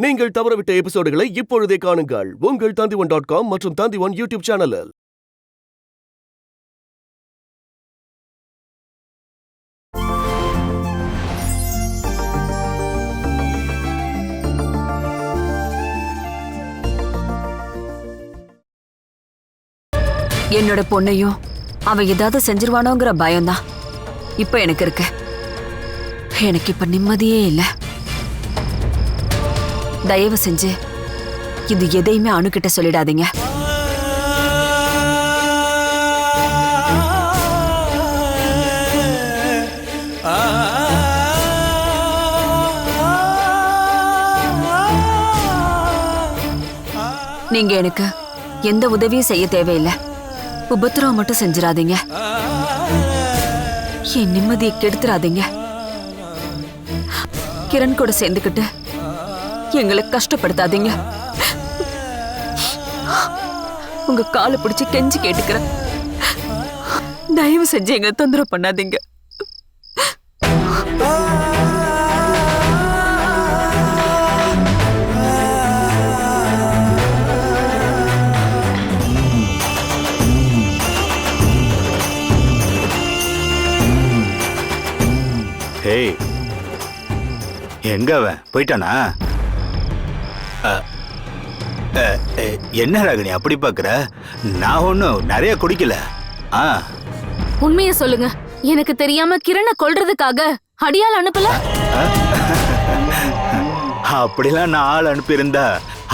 நீங்கள் தவறவிட்ட எபிசோடுகளை இப்பொழுதே காணுங்கள் உங்கள் Tandivan.com மற்றும் Tandivan யூடியூப் சேனலில். என்னோட பொண்ணையும் அவன் ஏதாவது செஞ்சிருவானோங்கிற பயம்தான் இப்ப எனக்கு இருக்கு. எனக்கு இப்ப நிம்மதியே இல்லை. தயவு செஞ்சு இது எதையுமே அணுகிட்ட சொல்லிடாதீங்க. நீங்க எனக்கு எந்த உதவியும் செய்ய தேவையில்லை. உபத்திரவம் மட்டும் செஞ்சிடாதீங்க. என் நிம்மதியை கெடுத்துறாதீங்க. கிரண் கூட சேர்ந்துக்கிட்டு எங்களை கஷ்டப்படுத்தாதீங்க. உங்க காலை பிடிச்சு கெஞ்சி கேட்டுக்கிறேன். தயவு செஞ்சு எங்களை தொந்தரவு பண்ணாதீங்க. எங்க அவன் போயிட்டானா? என்ன ராகினி அப்படி பாக்குற? நான் ஒன்னும் நிறைய குடிக்கல. உண்மைய சொல்லுங்க. எனக்கு தெரியாம கிரணை கொல்றதுக்காக அடியால் அனுப்பல? அப்படிலாம் நான் ஆள் அனுப்பியிருந்தா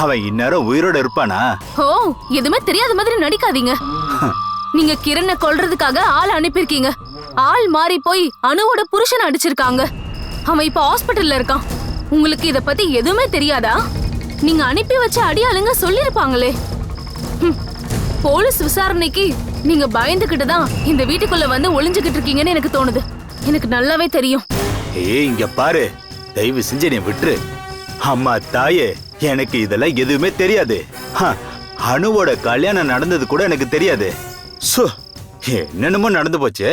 அவன் இந்நேரம் உயிரோட இருப்பானா? ஓ, எதுவுமே தெரியாத மாதிரி நடிக்காதீங்க. நீங்க கிரணை கொல்றதுக்காக ஆள் அனுப்பியிருக்கீங்க. ஆள் மாறி போய் அனுவோட புருஷன் அடிச்சிருக்காங்க. அவன் இப்ப ஹாஸ்பிட்டல்ல இருக்கான். உங்களுக்கு இத பத்தி எதுவுமே தெரியாதா? நீங்க அனுப்பி வச்ச அடியாளுங்க சொல்லிருப்பாங்களே. போலீஸ் விசாரணைக்கு நீங்க பயந்துகிட்டு தான் இந்த வீட்டுக்குள்ள வந்து ஒளிஞ்சுகிட்டு இருக்கீங்கன்னு எனக்கு தோணுது. எனக்கு நல்லாவே தெரியும். இங்க பாரு, தயவு செஞ்சு நீ விட்டுரு. அம்மா தாயே, எனக்கு இதெல்லாம் எதுவுமே தெரியாது. அனுவோட கல்யாணம் நடந்தது கூட எனக்கு தெரியாது. என்னென்னமோ நடந்து போச்சு.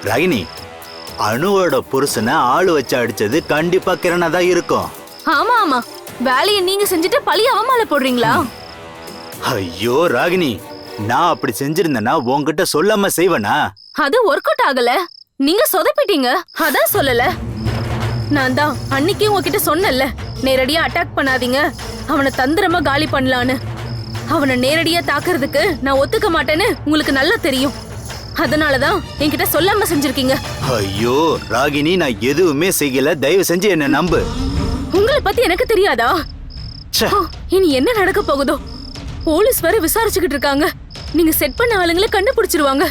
ராகினி, அனுவோட புருஷனை ஆளு வச்சு அடிச்சது கண்டிப்பா கிரணா தான் இருக்கும். ஆமா ஆமா, வேலையை நீங்க செஞ்சுட்டு பழி அவன் மேல போடுறீங்களா? ஐயோ ராகினி, நான் அப்படி செஞ்சிருந்தேன்னா உன்கிட்ட சொல்லாம செய்வனா? அது ஒர்க் அவுட் ஆகல. நீங்க சொதப்பிட்டீங்க, அதான் சொல்லல. நான் தான் அன்னைக்கு உங்ககிட்ட சொன்னல, நேரடியா அட்டாக் பண்ணாதீங்க, அவனை தந்திரமா காலி பண்ணலான்னு. அவனை நேரடியா தாக்குறதுக்கு நான் ஒத்துக்க மாட்டேன்னு உங்களுக்கு நல்லா தெரியும். அதனாலதான் என்கிட்ட சொல்லாம செஞ்சிருக்கீங்க. ஐயோ ராகினி, நான் எதுவுமே செய்யல. தயவு செஞ்சு என்ன நம்பு. உங்களை பத்தி எனக்கு தெரியாதா? இனி என்ன நடக்க போகுதோ? போலீஸ் வர விசாரிச்சுக்கிட்டு இருக்காங்க. நீங்க செட் பண்ண ஆளுங்களை கண்டுபிடிச்சிருவாங்க.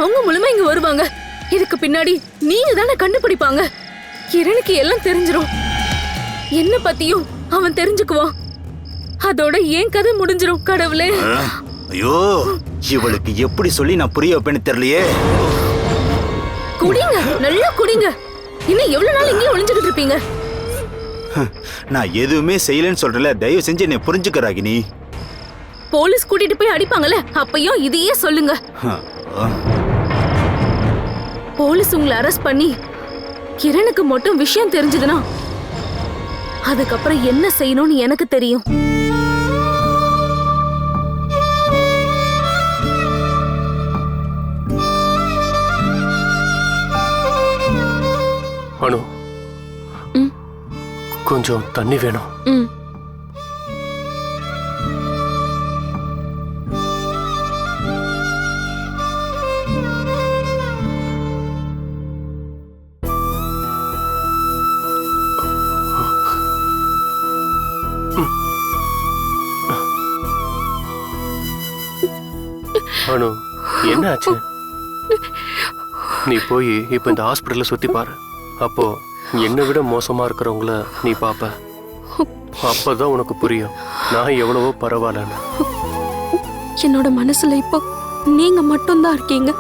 அவங்க மூலமா இங்க வருவாங்க. இதுக்கு பின்னாடி நீங்க தானே கண்டுபிடிப்பாங்க. கிரணுக்கு எல்லாம் தெரிஞ்சிரும். என்ன பத்தியும் அவன் தெரிஞ்சுக்குவான். அதோட ஏன் கதை முடிஞ்சிரும். கடவுளே, ஐயோ, இவளுக்கு எப்படி சொல்லி நான் புரிய வைப்பேன்னு தெரியலையே. குடிங்க, நல்லா குடிங்க. இன்னும் எவ்வளவு நாள் இங்கே ஒளிஞ்சுக்கிட்டு இருப்பீங்க? நான் எதுவுமே செய்யலன்னு சொல்றல, தயவு செஞ்சு என்னை புரிஞ்சுக்க ராகினி. போலீஸ் கூட்டிட்டு போய் அடிப்பாங்கல்ல, அப்பயும் இதையே சொல்லுங்க. போலீஸ் உங்களை அரெஸ்ட் பண்ணி கிரணுக்கு மட்டும் விஷயம் தெரிஞ்சதுன்னா அதுக்கப்புறம் என்ன செய்யணும்னு எனக்கு தெரியும். அனு, கொஞ்சம் தண்ணி வேணும். அனு, என்ன ஆச்சு? நீ போய் இப்ப இந்த ஹாஸ்பிட்டல்ல சுத்தி பாரு. அப்போ என்னை விட மோசமா இருக்கிறவங்கள நீ பாப்ப. அப்பதான் உனக்கு புரியும் நான் எவ்வளவோ பரவாயில்லன்னு. என்னோட மனசுல இப்போ நீங்க மட்டும்தான் இருக்கீங்க.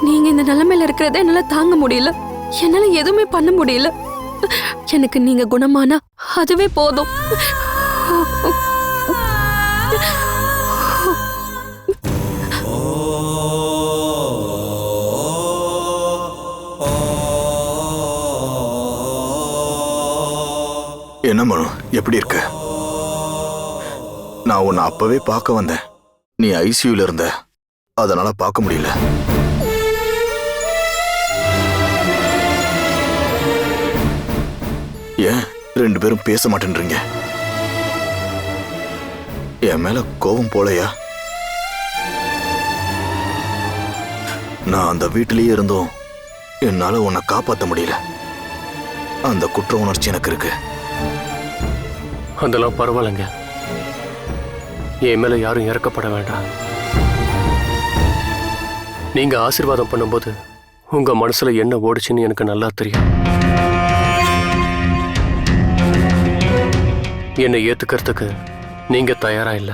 நீங்க இந்த நிலைமையில இருக்கிறத என்னால தாங்க முடியல. என்னால எதுவுமே பண்ண முடியல. எனக்கு நீங்க குணமானா அதுவே போதும். என்ன மனு, எப்படி இருக்க? நான் உன்னை அப்பவே பார்க்க வந்தேன். நீ ஐசியூல இருந்த, அதனால பார்க்க முடியல. ஏன் 2 பேரும் பேச மாட்டேன்றீங்க? என் மேல கோபம் போலையா? நான் அந்த வீட்டிலேயே இருந்தோம் என்னால உன்னை காப்பாற்ற முடியல. அந்த குற்ற உணர்ச்சி எனக்கு இருக்கு. அதெல்லாம் பரவாயில்லைங்க. என் மேல யாரும் இறக்கப்பட வேண்டாம். நீங்க ஆசீர்வாதம் பண்ணும்போது உங்க மனசுல என்ன ஓடுச்சுன்னு எனக்கு நல்லா தெரியும். என்னை ஏத்துக்கிறதுக்கு நீங்க தயாரா இல்ல.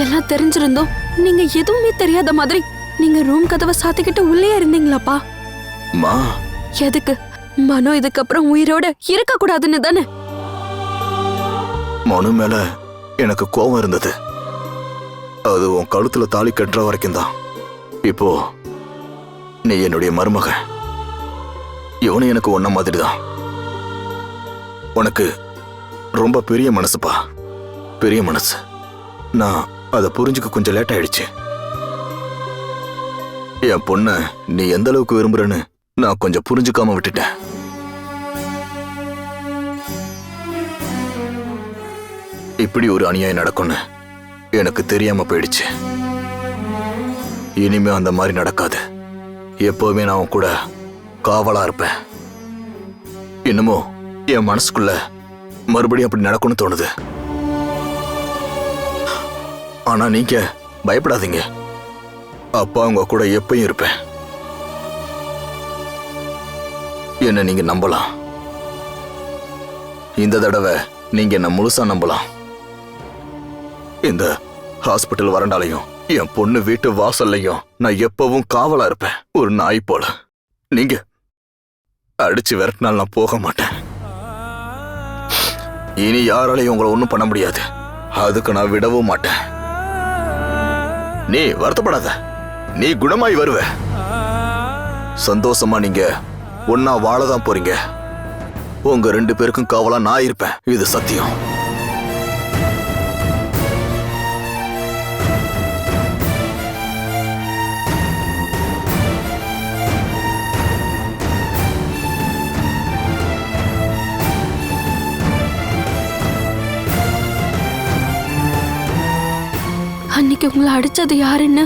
எல்லாம் தெரிஞ்சிருந்தோம் நீங்க எதுவுமே தெரியாத மாதிரி நீங்க ரூம் கதவை சாத்திக்கிட்டு உள்ளே இருந்தீங்களாப்பா? மா, எதுக்கு? மனோ இதுக்கப்புறம் உயிரோட இருக்க கூடாதுன்னு தானே? மனு மேல எனக்கு கோபம் இருந்தது. அது உன் கழுத்துல தாலி கட்டுற வரைக்கும் தான். இப்போ நீ என்னுடைய மருமக. இவனு எனக்கு ஒன்ன மாதிரி தான். உனக்கு ரொம்ப பெரிய மனசுப்பா, பெரிய மனசு. நான் அதை புரிஞ்சுக்க கொஞ்சம் லேட் ஆயிடுச்சு. என் பொண்ண நீ எந்த அளவுக்கு விரும்புறன்னு நான் கொஞ்சம் புரிஞ்சுக்காம விட்டுட்டேன். இப்படி ஒரு அநியாயம் நடக்கும்னு எனக்கு தெரியாம போயிடுச்சு. இனிமே அந்த மாதிரி நடக்காது. எப்பவுமே நான் உன் கூட காவலா இருப்பேன். இன்னமோ என் மனசுக்குள்ள மறுபடியும் அப்படி நடக்கும்னு தோணுது. ஆனா நீங்க பயப்படாதீங்க. அப்பா உங்க கூட எப்பயும் இருப்பேன். என்ன நீங்க நம்பலாம். இந்த தடவை நீங்க என்ன முழுசா நம்பலாம். இந்த ஹாஸ்பிட்டல் வரண்டாலையும் என் பொண்ணு வீட்டு வாசல்லையும் நான் எப்பவும் காவலா இருப்பேன், ஒரு நாய் போல. நீங்க அடிச்சு விரட்டினால் நான் போக மாட்டேன். இனி யாராலையும் உங்களை ஒன்றும் பண்ண முடியாது. அதுக்கு நான் விடவும் மாட்டேன். நீ வருத்தப்படாத, நீ குணமாய் வருவ. சந்தோஷமா நீங்க ஒன்னா வாழதான் போறீங்க. உங்க 2 பேருக்கும் காவலா நான் இருப்பேன், இது சத்தியம். அன்னைக்கு உங்களை அடிச்சது யாருன்னு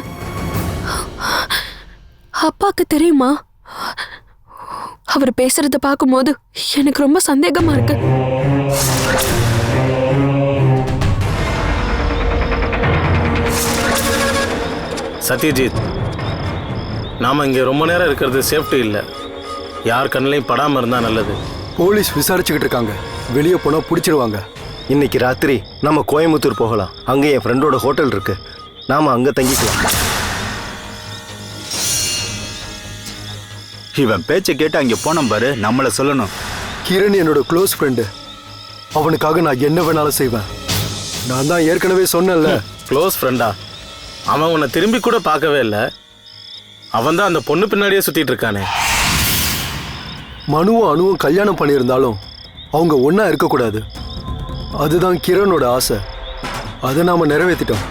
அப்பாக்கு தெரியுமா? அவர் பேசுறத பார்க்கும்போது எனக்கு ரொம்ப சந்தேகமா இருக்கு. சத்யஜித், நாம இங்க ரொம்ப நேரம் இருக்கிறது சேஃப்டி இல்லை. யார் கண்ணிலையும் படாம இருந்தா நல்லது. போலீஸ் விசாரிச்சுக்கிட்டு இருக்காங்க. வெளியே போனா பிடிச்சிருவாங்க. இன்னைக்கு ராத்திரி நம்ம கோயம்புத்தூர் போகலாம். அங்கே என் ஃப்ரெண்டோட ஹோட்டல் இருக்கு, நாம அங்க தங்கிக்கலாம். இவன் பேச்சை கேட்டு அங்க போனோம் பாரு, நம்மள சொல்லணும். கிரண் என்னோட க்ளோஸ் ஃப்ரெண்டு. அவனுக்காக நான் என்ன வேணாலும் செய்வேன். நான் தான் ஏற்கனவே சொன்னேன்ல. க்ளோஸ் ஃப்ரெண்டா? அவன் உன்னை திரும்பி கூட பார்க்கவே இல்லை. அவன் தான் அந்த பொண்ணு பின்னாடியே சுத்திட்டு இருக்கானே. மனுவும் அணுவும் கல்யாணம் பண்ணியிருந்தாலும் அவங்க ஒண்ணா இருக்கக்கூடாது. அதுதான் கிரணோட ஆசை. அதை நாம நிறைவேற்றிட்டோம்.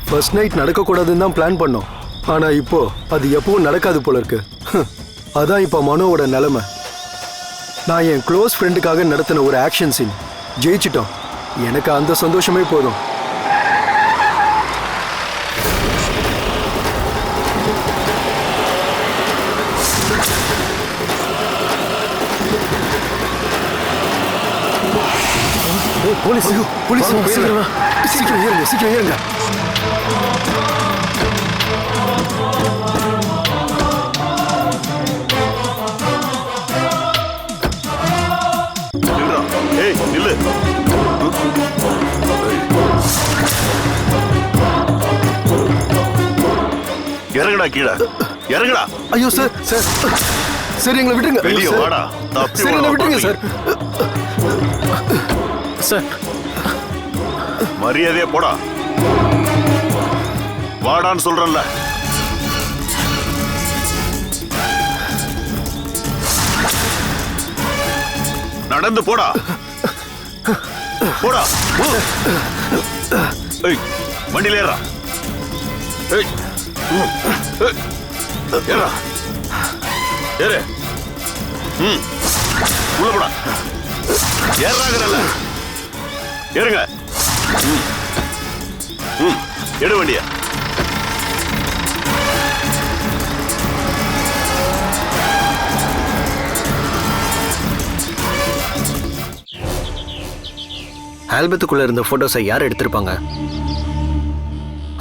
ஃபர்ஸ்ட் நைட் நடக்கக்கூடாதுன்னு தான் பிளான் பண்ணோம். ஆனா இப்போ அது எப்பவும் நடக்காது போல இருக்கு. அதான் இப்போ மனோவோட நிலைமை. நான் என் க்ளோஸ் ஃப்ரெண்டுக்காக நடத்தின ஒரு ஆக்ஷன் சீன் ஜெயிச்சிட்டோம். எனக்கு அந்த சந்தோஷமே போதும். போலீஸ், போலீஸ், சீக்கிரம் ஏறுங்க, சீக்கிரம் ஏறுங்க. ஏய் நில்லு. இறங்குடா கீழே, இறங்குடா. ஐயோ சார், சார், சரி எங்களை விட்டுருங்க. வெளியே வாடா. சரி எங்களை விட்டுருங்க சார். சார், மரியாதையே போடா. வாடான்னு சொல்றேன்ல. நடந்து போடா. போடா. ஏய், வண்டியில ஏறா. ஏய், ஏறா. ஏறு. உள்ள போடா. ஏறாங்கறல. ஏறுங்க. எடு வண்டிய. ஆல்பத்துக்குள்ள இருந்த போட்டோஸை யார் எடுத்திருப்பாங்க?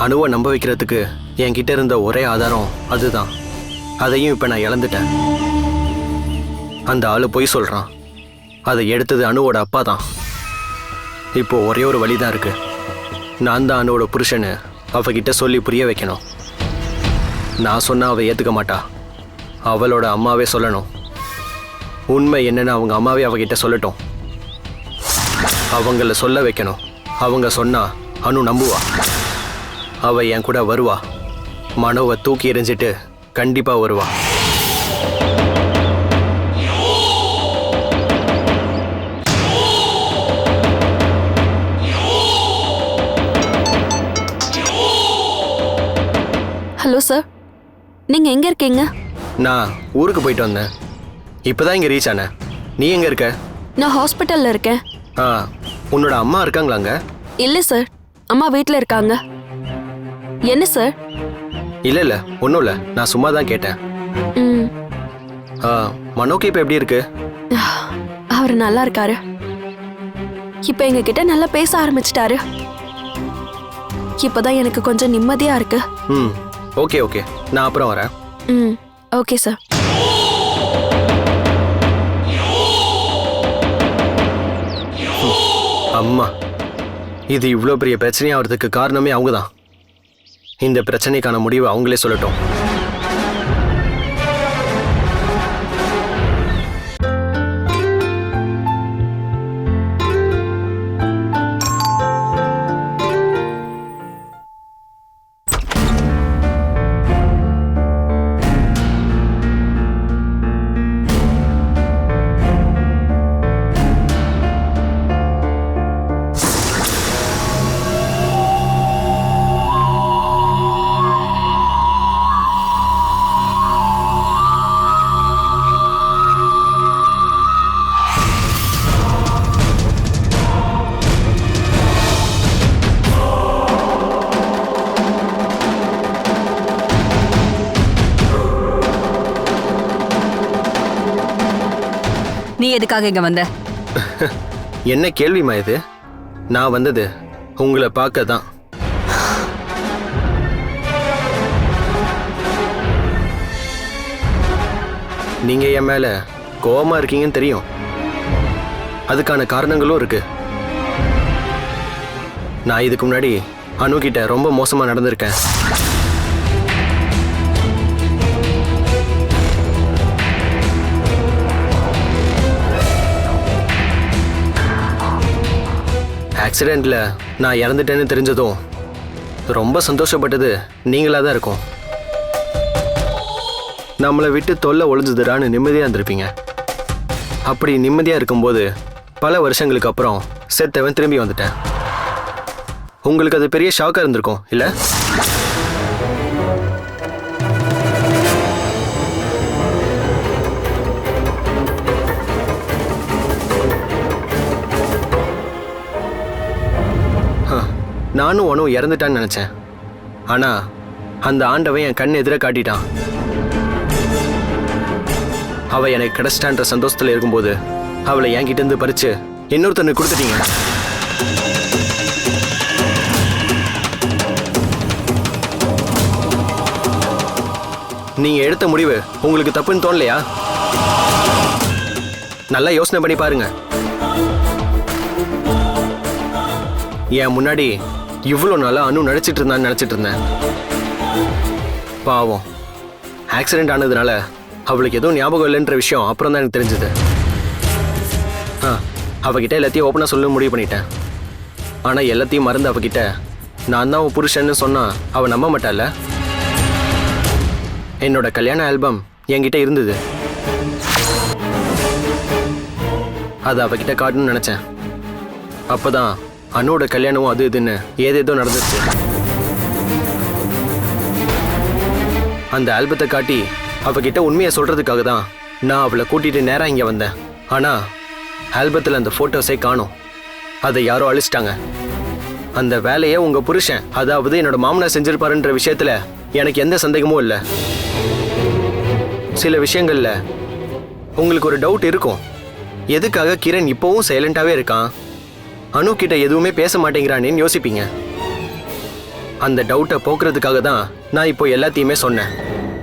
அணுவை நம்ப வைக்கிறதுக்கு என்கிட்ட இருந்த ஒரே ஆதாரம் அதுதான். அதையும் இப்ப நான் இழந்துட்டேன். அந்த ஆளு பொய் சொல்றான். அதை எடுத்தது அணுவோட அப்பா தான். இப்போ ஒரே ஒரு வழிதான் இருக்கு. நான் தான் அணுவோட புருஷன்னு அவகிட்ட சொல்லி புரிய வைக்கணும். நான் சொன்னா அவ ஏத்துக்க மாட்டா. அவளோட அம்மாவே சொல்லணும். உண்மை என்னன்னு அவங்க அம்மாவே அவகிட்ட சொல்லட்டும். அவங்கள சொல்ல வைக்கணும். அவங்க சொன்னா அனு நம்புவா. அவ என் கூட வருவா. மனோவை தூக்கி எறிஞ்சிட்டு கண்டிப்பா வருவா. ஹலோ சார், நீங்க எங்க இருக்கீங்க? நான் ஊருக்கு போயிட்டு வந்தேன். இப்பதான் இங்க ரீச் ஆனேன். நீ எங்க இருக்க? நான் ஹாஸ்பிட்டல்ல இருக்கேன். ஆ, உன்னோட அம்மா இருக்காங்களாங்க? இல்ல சார், அம்மா வீட்ல இருக்காங்க. என்ன சார்? இல்ல இல்ல, ஒன்றும் இல்லை. நான் சும்மா தான் கேட்டேன். ம், மனோக்கு இப்போ எப்படி இருக்கு? அவர் நல்லா இருக்காரு. இப்ப எங்க கிட்ட நல்லா பேச ஆரம்பிச்சிட்டாரு. இப்பதான் எனக்கு கொஞ்சம் நிம்மதியா இருக்கு. ம், ஓகே ஓகே, நான் அப்புறம் வரேன். ம், ஓகே சார். அம்மா, இது இவ்வளோ பெரிய பிரச்சனையாகிறதுக்கு காரணமே அவங்க தான். இந்த பிரச்சனைக்கான முடிவை அவங்களே சொல்லட்டும். நீ எதுக்காக இங்க வந்த? என்ன கேள்விமா இது? நான் வந்தது உங்களை பார்க்க தான். நீங்க என் மேல கோவமா இருக்கீங்கன்னு தெரியும். அதுக்கான காரணங்களும் இருக்கு. நான் இதுக்கு முன்னாடி அனு கிட்ட ரொம்ப மோசமா நடந்திருக்கேன். ஆக்சிடென்ட்ல நான் இறந்துட்டேன்னு தெரிஞ்சதும் ரொம்ப சந்தோஷப்பட்டது நீங்களா தான் இருக்கும். நம்மளை விட்டு தொல்லை ஒழிஞ்சுதுடான்னு நிம்மதியாக இருந்திருப்பீங்க. அப்படி நிம்மதியாக இருக்கும்போது பல வருஷங்களுக்கு அப்புறம் செத்தவன் திரும்பி வந்துட்டேன். உங்களுக்கு அது பெரிய ஷாக்காக இருந்திருக்கும் இல்லை? நானும் ஒன்றும் இறந்துட்டான்னு நினச்சேன். ஆனால் அந்த ஆண்டவன் என் கண் எதிர காட்டிட்டான். அவள் எனக்கு கிடைச்சிட்டான்ற சந்தோஷத்தில் இருக்கும்போது அவளை என்கிட்ட இருந்து பறிச்சு இன்னொருத்தனுக்கு கொடுத்துட்டீங்க. நீங்க எடுத்த முடிவு உங்களுக்கு தப்புன்னு தோணலையா? நல்லா யோசனை பண்ணி பாருங்க. என் முன்னாடி இவ்வளோ நாளா அனு நடிச்சிட்டு இருந்தான்னு நினச்சிட்டு இருந்தேன். பாவம், ஆக்சிடென்ட் ஆனதுனால அவளுக்கு எதுவும் ஞாபகம் இல்லைன்ற விஷயம் அப்புறம் தான் எனக்கு தெரிஞ்சது. அவகிட்ட எல்லாத்தையும் ஓப்பனாக சொல்ல முடிவு பண்ணிட்டேன். ஆனால் எல்லாத்தையும் மறந்து அவகிட்ட நான் தான் உன் புருஷன்னு சொன்னா அவள் நம்ப மாட்டாள். என்னோட கல்யாண ஆல்பம் என்கிட்ட இருந்தது. அதை அவகிட்ட காட்டணும்னு நினைச்சேன். அப்பதான் அனுவோட கல்யாணமும் அது இதுன்னு ஏதேதோ நடந்துச்சு. அந்த ஆல்பத்தை காட்டி அவகிட்ட உண்மையை சொல்றதுக்காக தான் நான் அவளை கூட்டிட்டு நேரா இங்க வந்தேன். ஆனா ஆல்பத்தில் அந்த போட்டோஸை காணோம். அதை யாரோ அழிச்சிட்டாங்க. அந்த வேலையை உங்க புருஷன், அதாவது என்னோட மாமனார் செஞ்சிருப்பாருன்ற விஷயத்துல எனக்கு எந்த சந்தேகமும் இல்லை. சில விஷயங்கள்ல உங்களுக்கு ஒரு டவுட் இருக்கும். எதுக்காக கிரண் இப்போவும் சைலண்டாவே இருக்கான், அனு கிட்ட எதுவுமே பேச மாட்டேங்கிறானேன்னு யோசிப்பீங்க. அந்த டவுட்டை போக்குறதுக்காக தான் நான் இப்போ எல்லாத்தையுமே சொன்னேன்.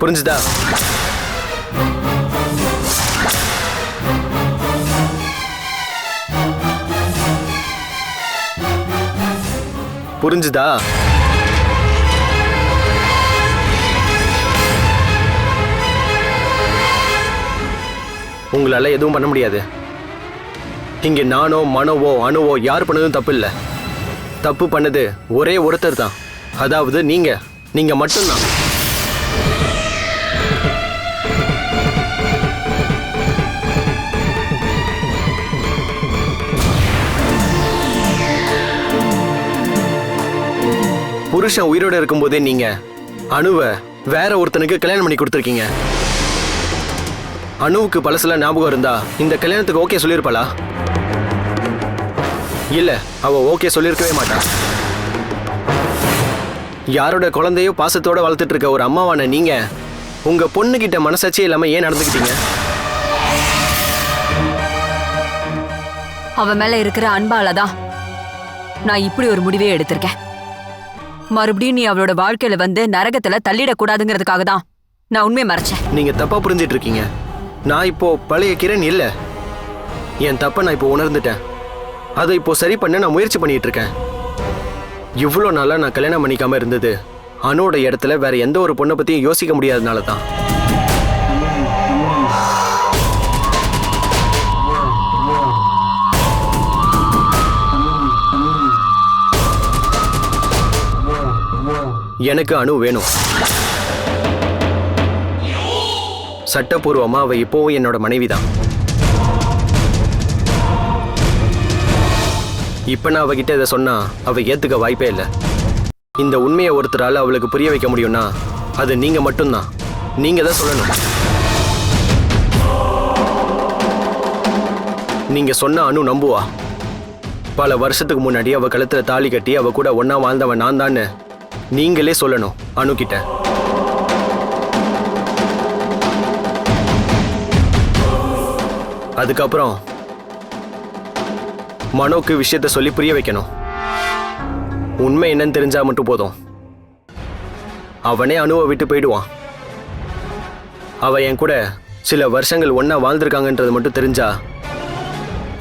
புரிஞ்சுதா? புரிஞ்சுதா? உங்களால எதுவும் பண்ண முடியாது. இங்க நானோ மனோவோ அணுவோ யார் பண்ணதும் தப்பு இல்லை. தப்பு பண்ணது ஒரே ஒருத்தர் தான், அதாவது நீங்க மட்டும்தான். புருஷன் உயிரோட இருக்கும்போதே நீங்க அணுவை வேற ஒருத்தனுக்கு கல்யாணம் பண்ணி கொடுத்துருக்கீங்க. அணுவுக்கு பழசுல ஞாபகம் இருந்தா இந்த கல்யாணத்துக்கு ஓகே சொல்லியிருப்பாளா? இல்ல, அவ ஓகே சொல்லியிருக்கவே மாட்டா. யாரோட குழந்தையோ பாசத்தோட வளர்த்துட்டு இருக்க ஒரு அம்மாவான நீங்க உங்க பொண்ணு கிட்ட மனசாட்சியே இல்லாம ஏன் நடந்துக்கிட்டீங்க? அவ மேல இருக்கிற அன்பாலதான் நான் இப்படி ஒரு முடிவே எடுத்திருக்கேன். மறுபடியும் நீ அவளோட வாழ்க்கையில வந்து நரகத்துல தள்ளிடக்கூடாதுங்கிறதுக்காக தான் நான் உண்மையை மறைச்சேன். நீங்க தப்பா புரிஞ்சிட்டு இருக்கீங்க. நான் இப்போ பழைய கிரண் இல்ல. என் தப்ப நான் இப்போ உணர்ந்துட்டேன். அதை இப்போ சரி பண்ண நான் முயற்சி பண்ணிட்டு இருக்கேன். இவ்வளோ நாளா நான் கல்யாணம் பண்ணிக்காம இருந்தது அனுவோட இடத்துல வேற எந்த ஒரு பொண்ணை பத்தியும் யோசிக்க முடியாதனால தான். எனக்கு அனு வேணும். சட்டப்பூர்வமா அவ இப்போவும் என்னோட மனைவி தான். இப்ப நான் அவகிட்ட இதை சொன்னா அவ ஏத்துக்க வாய்ப்பே இல்லை. இந்த உண்மையை ஒருத்தரால அவளுக்கு புரிய வைக்க முடியும்னா அது நீங்க மட்டும்தான். நீங்க தான் சொல்லணும். நீங்க சொன்ன அனு நம்புவா. பல வருஷத்துக்கு முன்னாடி அவ கழுத்துல தாலி கட்டி அவ கூட ஒன்னா வாழ்ந்தவன் நான் தான் நீங்களே சொல்லணும் அனு கிட்ட. அதுக்கப்புறம் மனோக்கு விஷயத்த சொல்லி புரிய வைக்கணும். உண்மை என்னன்னு தெரிஞ்சா மட்டும் போதும். அவனே அனுவை விட்டு போயிடுவான். அவ என் கூட சில வருஷங்கள் ஒன்னா வாழ்ந்திருக்காங்கன்றது மட்டும் தெரிஞ்சா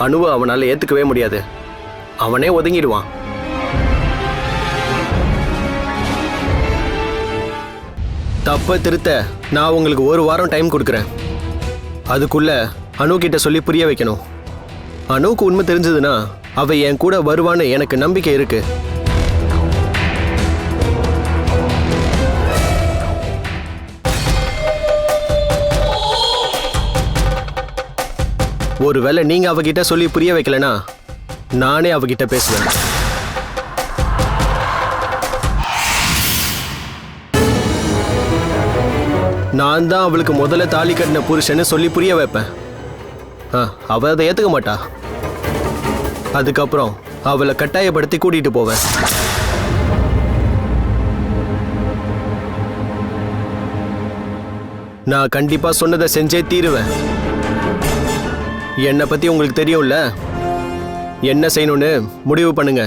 அனுவை அவனால ஏத்துக்கவே முடியாது. அவனே ஒதுங்கிடுவான். தப்ப திருத்த நான் உங்களுக்கு 1 வாரம் டைம் கொடுக்குறேன். அதுக்குள்ள அனு கிட்ட சொல்லி புரிய வைக்கணும். அனுவுக்கு உண்மை தெரிஞ்சதுன்னா அவ என் கூட வருவான்னு எனக்கு நம்பிக்கை இருக்கு. ஒருவேளை நீங்க அவகிட்ட சொல்லி புரிய வைக்கலனா நானே அவகிட்ட பேசுவேன். நான் தான் அவளுக்கு முதல்ல தாலி கட்டின புருஷன்னு சொல்லி புரிய வைப்பேன். அவ அதை ஏத்துக்க மாட்டா. அதுக்கப்புறம் அவளை கட்டாயப்படுத்தி கூட்டிட்டு போவேன். நான் கண்டிப்பா சொன்னதை செஞ்சே தீருவேன். என்னை பத்தி உங்களுக்கு தெரியும்ல, என்ன செய்யணும்னு முடிவு பண்ணுங்க.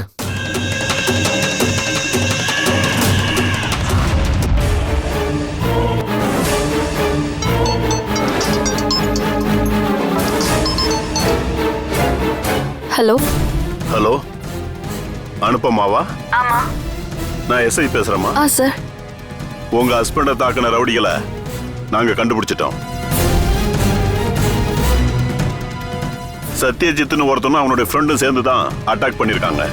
ஹலோ ஹலோ, அனுப்பமாவா? ஆமா, நான் எஸ்ஐ பேசுறேம்மா. சார், உங்க ஹஸ்பண்ட தாக்கின ரவுடிகளை நாங்க கண்டுபிடிச்சிட்டோம். சத்யஜித்னு ஒருத்தனும் அவனுடைய ஃப்ரெண்டும் சேர்ந்து தான் அட்டாக் பண்ணிருக்காங்க.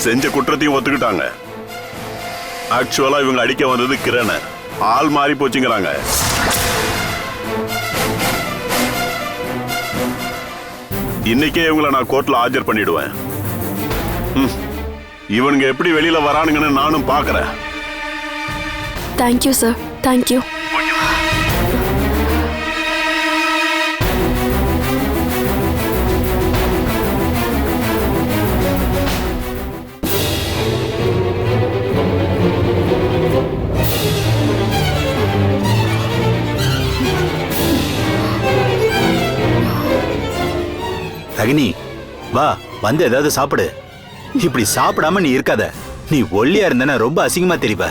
செஞ்ச குற்றத்தையும் ஒத்துக்கிட்டாங்க. ஆக்சுவலா இவங்க அடிக்க வந்தது கிரண. ஆள் மாறி போச்சுங்கிறாங்க. இன்னைக்கே இவங்களை நான் கோர்ட்ல ஆஜர் பண்ணிடுவேன். இவனுங்க எப்படி வெளியில வரானுங்கன்னு நானும் பாக்குறேன். Thank you sir, thank you. ரகினி, வா, வந்து ஏதாவது சாப்பிடு. இப்படி சாப்பிடாம நீ இருக்காத. நீ ஒல்லியா இருந்தன ரொம்ப அசிங்கமா தெரிவ.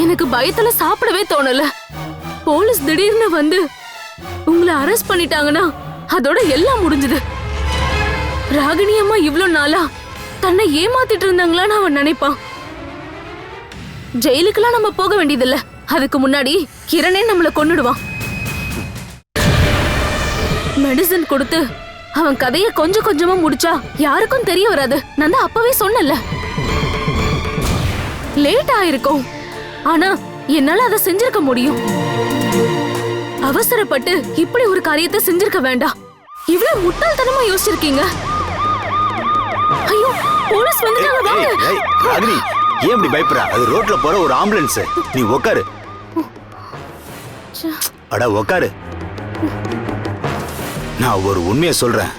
எனக்கு பயத்துல சாப்பிடவே தோணல. போலீஸ் திடீர்னு வந்து உங்களை அரெஸ்ட் பண்ணிட்டாங்கன்னா அதோட எல்லாம் முடிஞ்சது. ராகினி அம்மா இவ்ளோ நாளா தன்னை ஏமாத்திட்டு இருந்தாங்களான்னு அவன் நினைப்பான். ஜெயிலுக்கெல்லாம் நம்ம போக வேண்டியதில்ல. அதுக்கு முன்னாடி கிரணே நம்மள கொன்னுடுவான். மெடிசன் கொடுத்து அவன் கதையை கொஞ்சம் கொஞ்சமா முடிச்சா யாருக்கும் தெரிய வராது. நான் தான் அப்பவே சொன்னல. லேட் ஆயிருக்கும், ஆனா என்னால அதை செஞ்சிருக்க முடியும். அவசரப்பட்டு இப்படி ஒரு காரியத்தை செஞ்சிருக்க வேண்டாம். இவ்வளவு முட்டாள்தனமா யோசிச்சிருக்கீங்க. ஐயோ, போலீஸ் வந்துட்டாங்க, வாங்க. ராகினி, ஏன் இப்படி பயப்படுற? அது ரோட்ல போற ஒரு ஆம்புலன்ஸ். நீ உட்காரு. அட உட்காரு. நான் ஒரு உண்மையை சொல்றேன்.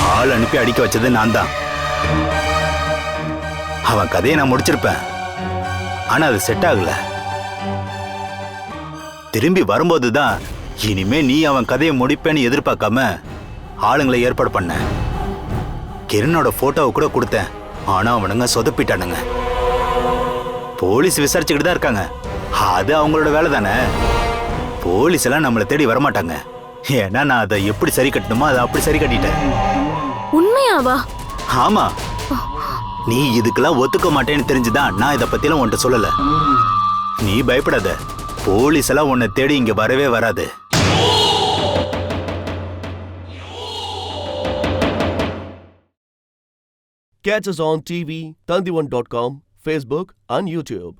ஆள் அனுப்பி அடிக்க வச்சது நான் தான். அவன் கதையை நான் முடிச்சிருப்பேன், ஆனா அது செட் ஆகல. திரும்பி வரும்போதுதான் இனிமே நீ அவன் கதையை முடிப்பேன்னு எதிர்பார்க்காம ஆளுங்களை ஏற்பாடு பண்ண. கிரணோட போட்டோவை கூட கொடுத்தேன், ஆனா அவனுங்க சொதப்பிட்டானுங்க. போலீஸ் விசாரிச்சுக்கிட்டு தான் இருக்காங்க. அது அவங்களோட வேலை தானே. போலீஸ் எல்லாம் நம்மளை தேடி வரமாட்டாங்க. ஏன்னா நான் அதை எப்படி சரி கட்டணுமோ அதை அப்படி சரி கட்டிட்டேன். உண்மையாவா? ஆமா. நீ இதுக்கெல்லாம் ஒத்துக்க மாட்டேன்னு தெரிஞ்சுதான் நான் இதை பத்திலாம் உன்கிட்ட சொல்லல. நீ பயப்படாத. போலீஸ் எல்லாம் உன்னை தேடி இங்க வரவே வராது. Catch us on TV, Tandivan.com, Facebook and YouTube.